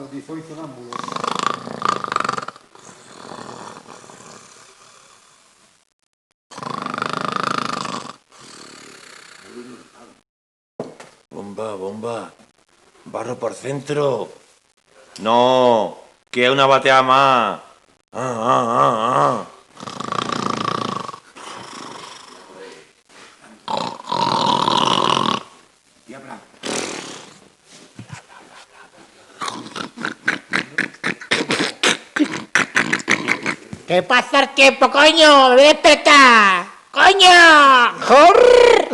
los difois sonámbulos. Bomba, bomba. Barro por centro. No, que es una batea más. Ah. Diabla. ¿Qué pasa el tiempo, coño? ¡Me voy a despertar! ¡Coño! ¡Jorr!